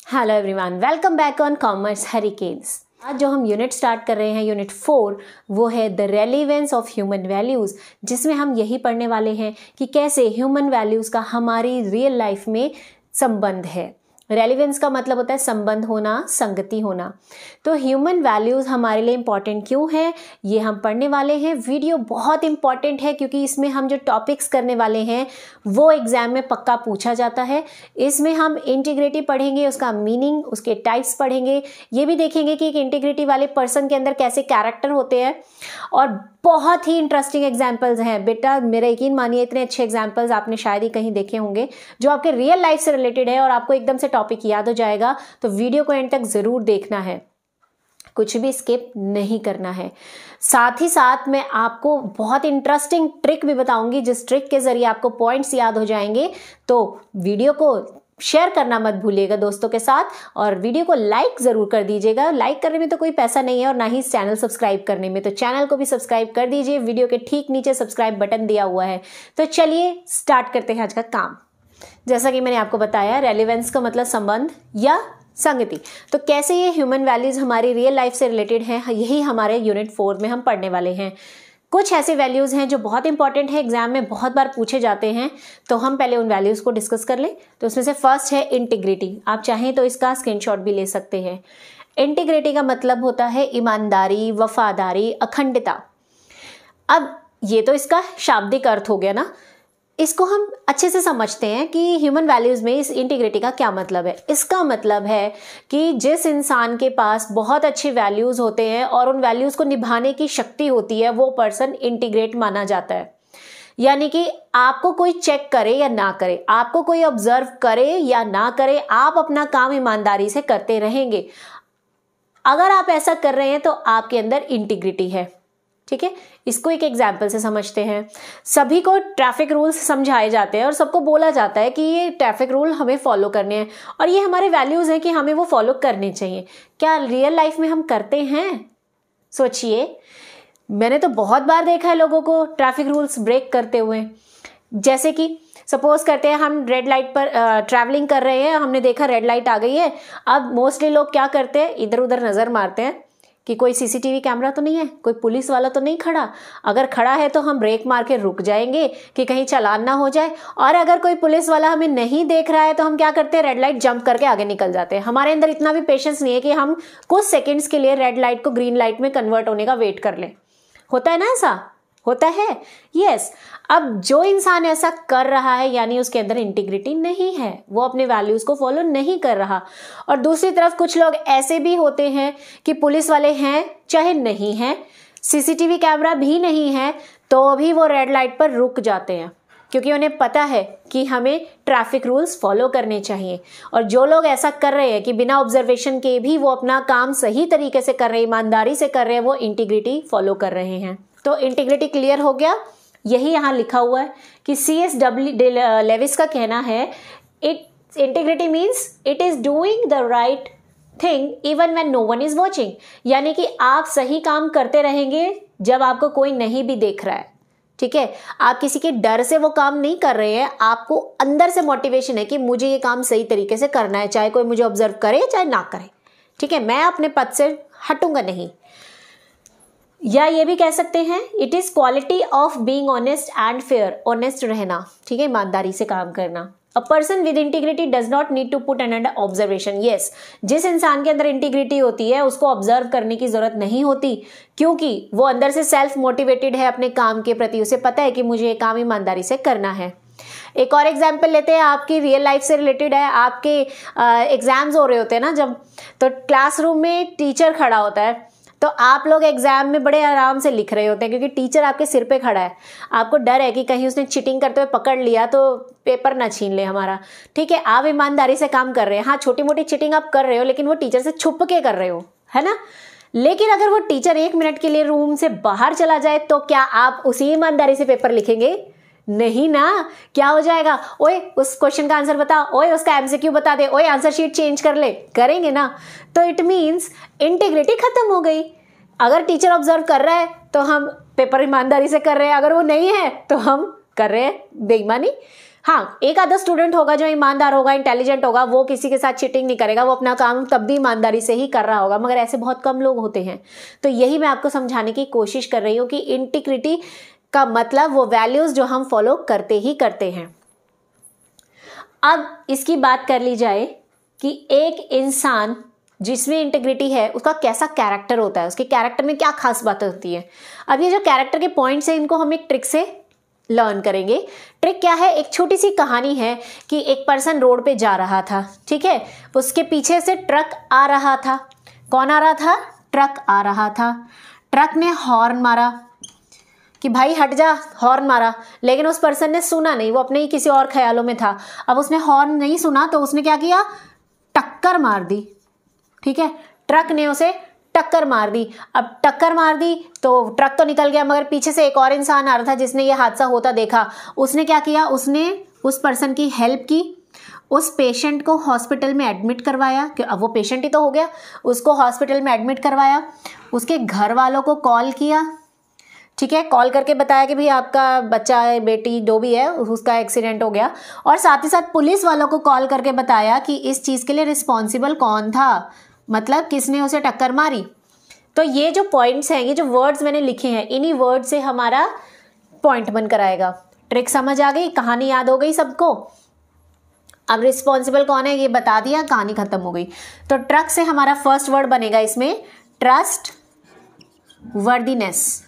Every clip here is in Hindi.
Hello everyone, welcome back on commerce hurricanes. आज जो हम यूनिट स्टार्ट कर रहे हैं, यूनिट 4, वो है the relevance of human values, जिसमें हम यही पढ़ने वाले हैं कि कैसे ह्यूमन वैल्यूज़ का हमारी रियल लाइफ में संबंध है। रेलिवेंस का मतलब होता है संबंध होना, संगति होना। तो ह्यूमन वैल्यूज़ हमारे लिए इम्पॉर्टेंट क्यों है, ये हम पढ़ने वाले हैं। वीडियो बहुत इम्पॉर्टेंट है क्योंकि इसमें हम जो टॉपिक्स करने वाले हैं वो एग्जाम में पक्का पूछा जाता है। इसमें हम इंटीग्रिटी पढ़ेंगे, उसका मीनिंग, उसके टाइप्स पढ़ेंगे, ये भी देखेंगे कि एक इंटीग्रिटी वाले पर्सन के अंदर कैसे कैरेक्टर होते हैं। और बहुत ही इंटरेस्टिंग एग्जाम्पल्स हैं बेटा, मेरा यकीन मानिए इतने अच्छे एग्जाम्पल्स आपने शायद ही कहीं देखे होंगे जो आपके रियल लाइफ से रिलेटेड है और आपको एकदम से टॉपिक याद हो जाएगा। तो वीडियो को एंड तक जरूर देखना है, कुछ भी स्किप नहीं करना है। साथ ही साथ मैं आपको बहुत इंटरेस्टिंग ट्रिक भी बताऊंगी, जिस ट्रिक के जरिए आपको पॉइंट्स याद हो जाएंगे। तो वीडियो को शेयर करना मत भूलिएगा दोस्तों के साथ, और वीडियो को लाइक ज़रूर कर दीजिएगा। लाइक करने में तो कोई पैसा नहीं है और ना ही चैनल सब्सक्राइब करने में, तो चैनल को भी सब्सक्राइब कर दीजिए। वीडियो के ठीक नीचे सब्सक्राइब बटन दिया हुआ है। तो चलिए स्टार्ट करते हैं आज का काम। जैसा कि मैंने आपको बताया, रेलिवेंस का मतलब संबंध या संगति। तो कैसे ये ह्यूमन वैल्यूज़ हमारी रियल लाइफ से रिलेटेड हैं, यही हमारे यूनिट 4 में हम पढ़ने वाले हैं। कुछ ऐसे वैल्यूज़ हैं जो बहुत इंपॉर्टेंट है, एग्जाम में बहुत बार पूछे जाते हैं, तो हम पहले उन वैल्यूज़ को डिस्कस कर लें। तो उसमें से फर्स्ट है इंटीग्रिटी। आप चाहें तो इसका स्क्रीनशॉट भी ले सकते हैं। इंटीग्रिटी का मतलब होता है ईमानदारी, वफादारी, अखंडता। अब ये तो इसका शाब्दिक अर्थ हो गया ना, इसको हम अच्छे से समझते हैं कि ह्यूमन वैल्यूज़ में इस इंटीग्रिटी का क्या मतलब है। इसका मतलब है कि जिस इंसान के पास बहुत अच्छे वैल्यूज़ होते हैं और उन वैल्यूज़ को निभाने की शक्ति होती है, वो पर्सन इंटीग्रेट माना जाता है। यानी कि आपको कोई चेक करे या ना करे, आपको कोई ऑब्जर्व करे या ना करे, आप अपना काम ईमानदारी से करते रहेंगे। अगर आप ऐसा कर रहे हैं तो आपके अंदर इंटीग्रिटी है। ठीक है, इसको एक एग्जाम्पल से समझते हैं। सभी को ट्रैफिक रूल्स समझाए जाते हैं और सबको बोला जाता है कि ये ट्रैफिक रूल हमें फॉलो करने हैं और ये हमारे वैल्यूज़ हैं कि हमें वो फॉलो करने चाहिए। क्या रियल लाइफ में हम करते हैं? सोचिए, मैंने तो बहुत बार देखा है लोगों को ट्रैफिक रूल्स ब्रेक करते हुए। जैसे कि सपोज करते हैं हम रेड लाइट पर ट्रैवलिंग कर रहे हैं, हमने देखा रेड लाइट आ गई है। अब मोस्टली लोग क्या करते हैं, इधर उधर नज़र मारते हैं कि कोई सीसीटीवी कैमरा तो नहीं है, कोई पुलिस वाला तो नहीं खड़ा। अगर खड़ा है तो हम ब्रेक मार के रुक जाएंगे कि कहीं चालान ना हो जाए। और अगर कोई पुलिस वाला हमें नहीं देख रहा है तो हम क्या करते हैं, रेड लाइट जंप करके आगे निकल जाते हैं। हमारे अंदर इतना भी पेशेंस नहीं है कि हम कुछ सेकंड्स के लिए रेड लाइट को ग्रीन लाइट में कन्वर्ट होने का वेट कर लें। होता है ना, ऐसा होता है। यस। अब जो इंसान ऐसा कर रहा है यानी उसके अंदर इंटीग्रिटी नहीं है, वो अपने वैल्यूज़ को फॉलो नहीं कर रहा। और दूसरी तरफ कुछ लोग ऐसे भी होते हैं कि पुलिस वाले हैं चाहे नहीं हैं, सीसीटीवी कैमरा भी नहीं है, तो भी वो रेड लाइट पर रुक जाते हैं क्योंकि उन्हें पता है कि हमें ट्रैफिक रूल्स फॉलो करने चाहिए। और जो लोग ऐसा कर रहे हैं कि बिना ऑब्जर्वेशन के भी वो अपना काम सही तरीके से कर रहे हैं, ईमानदारी से कर रहे हैं, वो इंटीग्रिटी फॉलो कर रहे हैं। तो इंटीग्रिटी क्लियर हो गया। यही यहाँ लिखा हुआ है कि C.S. लेविस का कहना है, integrity means it is doing the right thing even when no one is watching. यानी कि आप सही काम करते रहेंगे जब आपको कोई नहीं भी देख रहा है। ठीक है, आप किसी के डर से वो काम नहीं कर रहे हैं, आपको अंदर से मोटिवेशन है कि मुझे ये काम सही तरीके से करना है, चाहे कोई मुझे ऑब्जर्व करे चाहे ना करे। ठीक है, मैं अपने पद से हटूंगा नहीं। या ये भी कह सकते हैं, it is quality of being honest and fair. Honest रहना, ठीक है, ईमानदारी से काम करना। A person with integrity does not need to put an under observation. Yes, जिस इंसान के अंदर इंटीग्रिटी होती है उसको ऑब्जर्व करने की जरूरत नहीं होती, क्योंकि वो अंदर से सेल्फ मोटिवेटेड है अपने काम के प्रति। उसे पता है कि मुझे ये काम ईमानदारी से करना है। एक और एग्जाम्पल लेते हैं, आपकी रियल लाइफ से रिलेटेड है। आपके एग्जाम्स हो रहे होते हैं ना जब, तो क्लासरूम में टीचर खड़ा होता है, तो आप लोग एग्जाम में बड़े आराम से लिख रहे होते हैं क्योंकि टीचर आपके सिर पे खड़ा है। आपको डर है कि कहीं उसने चीटिंग करते हुए पकड़ लिया तो पेपर ना छीन ले हमारा। ठीक है, आप ईमानदारी से काम कर रहे हैं। हाँ, छोटी मोटी चीटिंग आप कर रहे हो लेकिन वो टीचर से छुप के कर रहे हो, है ना। लेकिन अगर वो टीचर 1 मिनट के लिए रूम से बाहर चला जाए तो क्या आप उसी ईमानदारी से पेपर लिखेंगे? नहीं ना। क्या हो जाएगा, ओए उस क्वेश्चन का आंसर बता, ओए उसका एमसीक्यू बता दे, ओए आंसर शीट चेंज कर ले, करेंगे ना। तो इट मीन्स इंटीग्रिटी खत्म हो गई। अगर टीचर ऑब्जर्व कर रहा है तो हम पेपर ईमानदारी से कर रहे हैं, अगर वो नहीं है तो हम कर रहे हैं बेईमानी। हाँ, एक आधा स्टूडेंट होगा जो ईमानदार होगा, इंटेलिजेंट होगा, वो किसी के साथ चीटिंग नहीं करेगा, वो अपना काम तब भी ईमानदारी से ही कर रहा होगा, मगर ऐसे बहुत कम लोग होते हैं। तो यही मैं आपको समझाने की कोशिश कर रही हूँ कि इंटीग्रिटी का मतलब वो वैल्यूज जो हम फॉलो करते ही करते हैं। अब इसकी बात कर ली जाए कि एक इंसान जिसमें इंटीग्रिटी है उसका कैसा कैरेक्टर होता है, उसके कैरेक्टर में क्या खास बातें होती है। अब ये जो कैरेक्टर के पॉइंट्स हैं इनको हम एक ट्रिक से लर्न करेंगे। ट्रिक क्या है, एक छोटी सी कहानी है कि एक पर्सन रोड पे जा रहा था, ठीक है, उसके पीछे से ट्रक आ रहा था। कौन आ रहा था? ट्रक आ रहा था। ट्रक ने हॉर्न मारा कि भाई हट जा, हॉर्न मारा, लेकिन उस पर्सन ने सुना नहीं, वो अपने ही किसी और ख्यालों में था। अब उसने हॉर्न नहीं सुना तो उसने क्या किया? टक्कर मार दी, ठीक है, ट्रक ने उसे टक्कर मार दी। अब टक्कर मार दी तो ट्रक तो निकल गया, मगर पीछे से एक और इंसान आ रहा था जिसने ये हादसा होता देखा। उसने क्या किया? उसने उस पर्सन की हेल्प की, उस पेशेंट को हॉस्पिटल में एडमिट करवाया, कि अब वो पेशेंट ही तो हो गया, उसको हॉस्पिटल में एडमिट करवाया, उसके घर वालों को कॉल किया, ठीक है, कॉल करके बताया कि भाई आपका बच्चा है, बेटी जो भी है, उसका एक्सीडेंट हो गया, और साथ ही साथ पुलिस वालों को कॉल करके बताया कि इस चीज़ के लिए रिस्पॉन्सिबल कौन था, मतलब किसने उसे टक्कर मारी। तो ये जो पॉइंट्स हैं, ये जो वर्ड्स मैंने लिखे हैं, इन्हीं वर्ड से हमारा पॉइंट बनकर आएगा। ट्रिक समझ आ गई, कहानी याद हो गई सबको। अब रिस्पॉन्सिबल कौन है ये बता दिया, कहानी खत्म हो गई। तो ट्रक से हमारा फर्स्ट वर्ड बनेगा इसमें ट्रस्ट वर्दीनेस,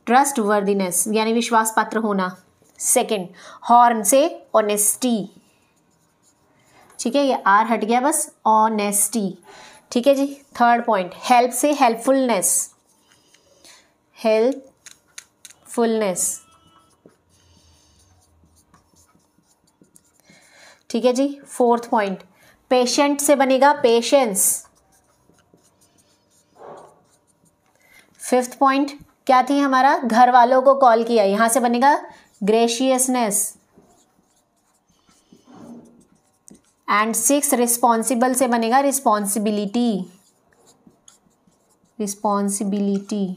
ट्रस्ट वर्दीनेस यानी विश्वास पात्र होना। सेकंड, हॉर्न से ऑनेस्टी, ठीक है, ये आर हट गया बस, ऑनेस्टी, ठीक है जी। थर्ड पॉइंट, हेल्प से हेल्पफुलनेस, हेल्पफुलनेस, ठीक है जी। फोर्थ पॉइंट, पेशेंट से बनेगा पेशेंस। फिफ्थ पॉइंट क्या थी हमारा? घर वालों को कॉल किया, यहां से बनेगा ग्रेशियसनेस। एंड सिक्स, रिस्पॉन्सिबल से बनेगा रिस्पॉन्सिबिलिटी, रिस्पॉन्सिबिलिटी,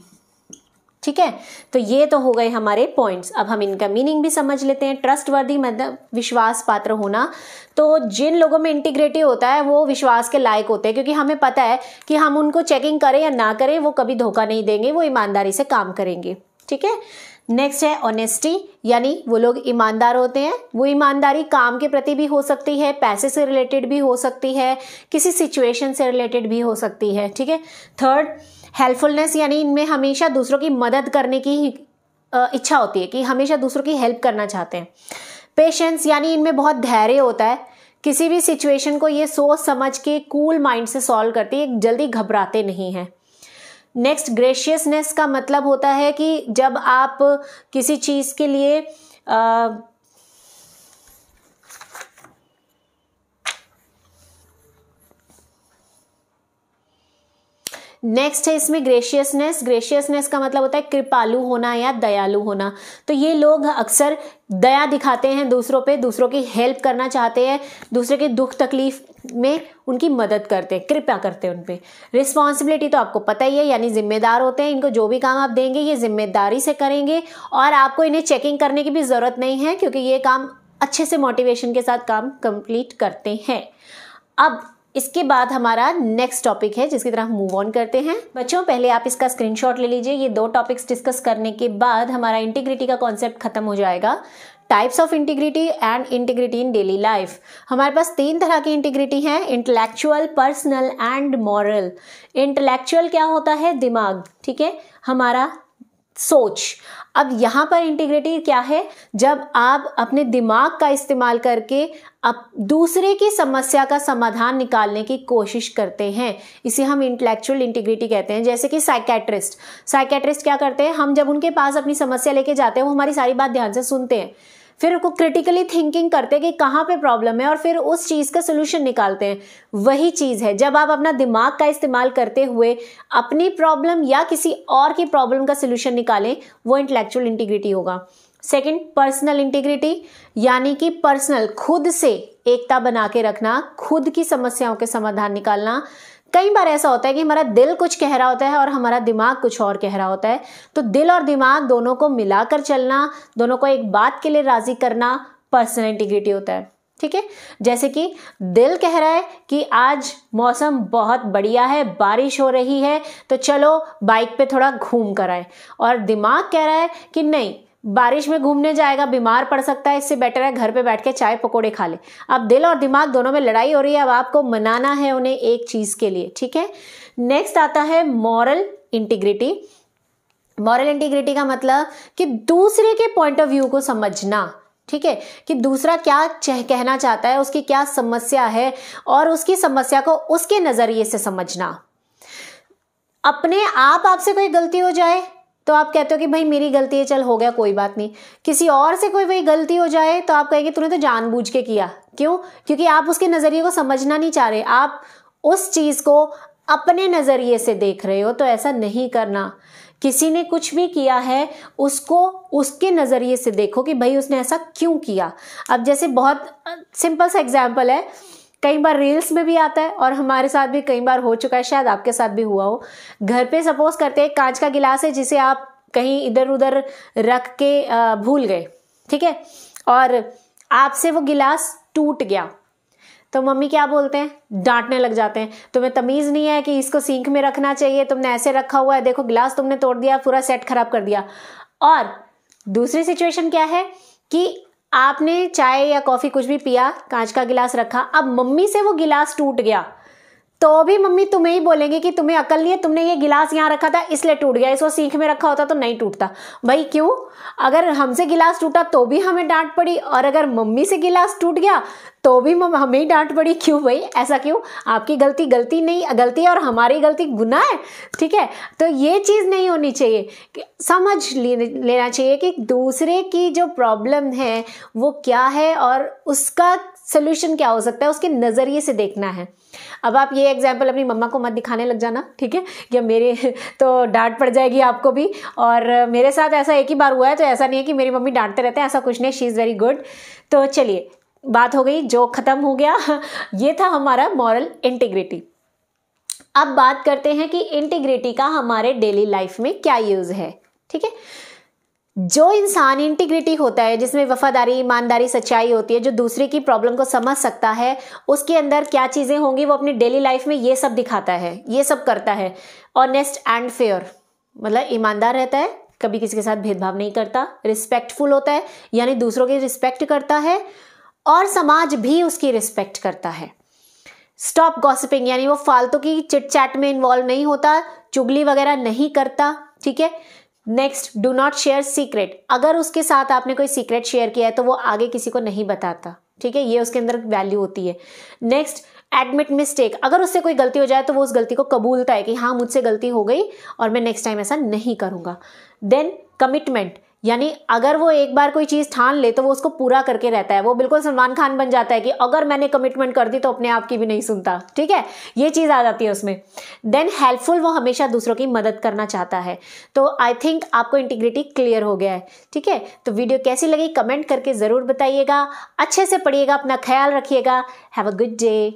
ठीक है। तो ये तो हो गए हमारे पॉइंट्स। अब हम इनका मीनिंग भी समझ लेते हैं। ट्रस्टवर्दी मतलब विश्वास पात्र होना। तो जिन लोगों में इंटीग्रिटी होता है वो विश्वास के लायक होते हैं, क्योंकि हमें पता है कि हम उनको चेकिंग करें या ना करें वो कभी धोखा नहीं देंगे, वो ईमानदारी से काम करेंगे, ठीक है। नेक्स्ट है ऑनेस्टी, यानी वो लोग ईमानदार होते हैं। वो ईमानदारी काम के प्रति भी हो सकती है, पैसे से रिलेटेड भी हो सकती है, किसी सिचुएशन से रिलेटेड भी हो सकती है, ठीक है। थर्ड, हेल्पफुलनेस, यानी इनमें हमेशा दूसरों की मदद करने की इच्छा होती है, कि हमेशा दूसरों की हेल्प करना चाहते हैं। पेशेंस, यानी इनमें बहुत धैर्य होता है, किसी भी सिचुएशन को ये सोच समझ के कूल माइंड से सॉल्व करती है, जल्दी घबराते नहीं हैं। नेक्स्ट, ग्रेशियसनेस का मतलब होता है कि जब आप किसी चीज़ के लिए नेक्स्ट है इसमें ग्रेशियसनेस। ग्रेशियसनेस का मतलब होता है कृपालु होना या दयालु होना। तो ये लोग अक्सर दया दिखाते हैं दूसरों पे, दूसरों की हेल्प करना चाहते हैं, दूसरे के दुख तकलीफ में उनकी मदद करते हैं, कृपा करते हैं उन पे। रिस्पॉन्सिबिलिटी तो आपको पता ही है, यानी जिम्मेदार होते हैं। इनको जो भी काम आप देंगे ये जिम्मेदारी से करेंगे, और आपको इन्हें चेकिंग करने की भी ज़रूरत नहीं है, क्योंकि ये काम अच्छे से मोटिवेशन के साथ काम कंप्लीट करते हैं। अब इसके बाद हमारा नेक्स्ट टॉपिक है जिसकी तरफ मूव ऑन करते हैं। बच्चों, पहले आप इसका स्क्रीनशॉट ले लीजिए। ये दो टॉपिक्स डिस्कस करने के बाद हमारा इंटीग्रिटी का कॉन्सेप्ट खत्म हो जाएगा। Types of integrity and integrity in daily life. हमारे पास 3 तरह की इंटीग्रिटी है, intellectual, personal and moral. Intellectual क्या होता है? दिमाग, ठीक है, हमारा सोच। अब यहाँ पर इंटीग्रिटी क्या है? जब आप अपने दिमाग का इस्तेमाल करके अब दूसरे की समस्या का समाधान निकालने की कोशिश करते हैं, इसे हम इंटेलेक्चुअल इंटीग्रिटी कहते हैं। जैसे कि साइकेट्रिस्ट क्या करते हैं? हम जब उनके पास अपनी समस्या लेके जाते हैं वो हमारी सारी बात ध्यान से सुनते हैं, फिर उसको क्रिटिकली थिंकिंग करते हैं कि कहाँ पे प्रॉब्लम है, और फिर उस चीज़ का सोल्यूशन निकालते हैं। वही चीज़ है, जब आप अपना दिमाग का इस्तेमाल करते हुए अपनी प्रॉब्लम या किसी और की प्रॉब्लम का सोल्यूशन निकालें, वो इंटेलेक्चुअल इंटीग्रिटी होगा। सेकंड, पर्सनल इंटीग्रिटी, यानी कि पर्सनल, खुद से एकता बना के रखना, खुद की समस्याओं के समाधान निकालना। कई बार ऐसा होता है कि हमारा दिल कुछ कह रहा होता है और हमारा दिमाग कुछ और कह रहा होता है, तो दिल और दिमाग दोनों को मिलाकर चलना, दोनों को एक बात के लिए राजी करना, पर्सनल इंटीग्रिटी होता है। ठीक है, जैसे कि दिल कह रहा है कि आज मौसम बहुत बढ़िया है, बारिश हो रही है, तो चलो बाइक पे थोड़ा घूम कर आए, और दिमाग कह रहा है कि नहीं, बारिश में घूमने जाएगा बिमार पड़ सकता है, इससे बेटर है घर पे बैठ के चाय पकोड़े खा ले। अब दिल और दिमाग दोनों में लड़ाई हो रही है, अब आपको मनाना है उन्हें एक चीज के लिए। ठीक है, नेक्स्ट आता है मॉरल इंटीग्रिटी। मॉरल इंटीग्रिटी का मतलब कि दूसरे के पॉइंट ऑफ व्यू को समझना। ठीक है, कि दूसरा क्या कहना चाहता है, उसकी क्या समस्या है, और उसकी समस्या को उसके नजरिए से समझना। अपने आपसे कोई गलती हो जाए तो आप कहते हो कि भाई मेरी गलती है, चल हो गया कोई बात नहीं। किसी और से कोई वही गलती हो जाए तो आप कहेंगे तूने तो जानबूझ के किया। क्यों? क्योंकि आप उसके नजरिए को समझना नहीं चाह रहे, आप उस चीज को अपने नजरिए से देख रहे हो। तो ऐसा नहीं करना। किसी ने कुछ भी किया है उसको उसके नज़रिए से देखो कि भाई उसने ऐसा क्यों किया। अब जैसे बहुत सिंपल सा एग्जांपल है, कई बार रील्स में भी आता है और हमारे साथ भी कई बार हो चुका है, शायद आपके साथ भी हुआ हो। घर पे सपोज करते हैं कांच का गिलास है जिसे आप कहीं इधर उधर रख के भूल गए। ठीक है, और आपसे वो गिलास टूट गया, तो मम्मी क्या बोलते हैं? डांटने लग जाते हैं, तुम्हें तमीज़ नहीं है कि इसको सिंक में रखना चाहिए, तुमने ऐसे रखा हुआ है, देखो गिलास तुमने तोड़ दिया, पूरा सेट खराब कर दिया। और दूसरी सिचुएशन क्या है कि आपने चाय या कॉफ़ी कुछ भी पिया, कांच का गिलास रखा, अब मम्मी से वो गिलास टूट गया, तो भी मम्मी तुम्हें ही बोलेंगे कि तुम्हें अकल नहीं है, तुमने ये गिलास यहाँ रखा था इसलिए टूट गया, इसको सिंक में रखा होता तो नहीं टूटता। भाई क्यों? अगर हमसे गिलास टूटा तो भी हमें डांट पड़ी, और अगर मम्मी से गिलास टूट गया तो भी हमें ही डांट पड़ी। क्यों भाई? ऐसा क्यों? आपकी गलती नहीं, गलती है और हमारी गलती गुनाह है। ठीक है, तो ये चीज़ नहीं होनी चाहिए। समझ लेना चाहिए कि दूसरे की जो प्रॉब्लम है वो क्या है और उसका सोल्यूशन क्या हो सकता है, उसके नज़रिए से देखना है। अब आप ये एग्जाम्पल अपनी मम्मा को मत दिखाने लग जाना, ठीक है, या मेरे तो डांट पड़ जाएगी आपको भी। और मेरे साथ ऐसा एक ही बार हुआ है, तो ऐसा नहीं है कि मेरी मम्मी डांटते रहते हैं, ऐसा कुछ नहीं, शी इज़ वेरी गुड। तो चलिए, बात हो गई, जो ख़त्म हो गया। ये था हमारा मॉरल इंटीग्रिटी। अब बात करते हैं कि इंटीग्रिटी का हमारे डेली लाइफ में क्या यूज़ है। ठीक है, जो इंसान इंटीग्रिटी होता है, जिसमें वफादारी, ईमानदारी, सच्चाई होती है, जो दूसरे की प्रॉब्लम को समझ सकता है, उसके अंदर क्या चीज़ें होंगी, वो अपनी डेली लाइफ में ये सब दिखाता है, ये सब करता है। ऑनेस्ट एंड फेयर, मतलब ईमानदार रहता है, कभी किसी के साथ भेदभाव नहीं करता, रिस्पेक्टफुल होता है, यानी दूसरों की रिस्पेक्ट करता है और समाज भी उसकी रिस्पेक्ट करता है। स्टॉप गॉसिपिंग, यानी वो फालतू की चिट चैट में इन्वॉल्व नहीं होता, चुगली वगैरह नहीं करता। ठीक है, next, do not share secret, अगर उसके साथ आपने कोई सीक्रेट शेयर किया है तो वो आगे किसी को नहीं बताता। ठीक है, ये उसके अंदर वैल्यू होती है। नेक्स्ट, एडमिट मिस्टेक, अगर उससे कोई गलती हो जाए तो वो उस गलती को कबूलता है कि हाँ मुझसे गलती हो गई और मैं नेक्स्ट टाइम ऐसा नहीं करूँगा। देन कमिटमेंट, यानी अगर वो एक बार कोई चीज़ ठान ले तो वो उसको पूरा करके रहता है, वो बिल्कुल सलमान खान बन जाता है कि अगर मैंने कमिटमेंट कर दी तो अपने आप की भी नहीं सुनता। ठीक है, ये चीज़ आ जाती है उसमें। देन हेल्पफुल, वो हमेशा दूसरों की मदद करना चाहता है। तो आई थिंक आपको इंटीग्रिटी क्लियर हो गया है। ठीक है, तो वीडियो कैसी लगी कमेंट करके ज़रूर बताइएगा। अच्छे से पढ़िएगा, अपना ख्याल रखिएगा। Have a good day.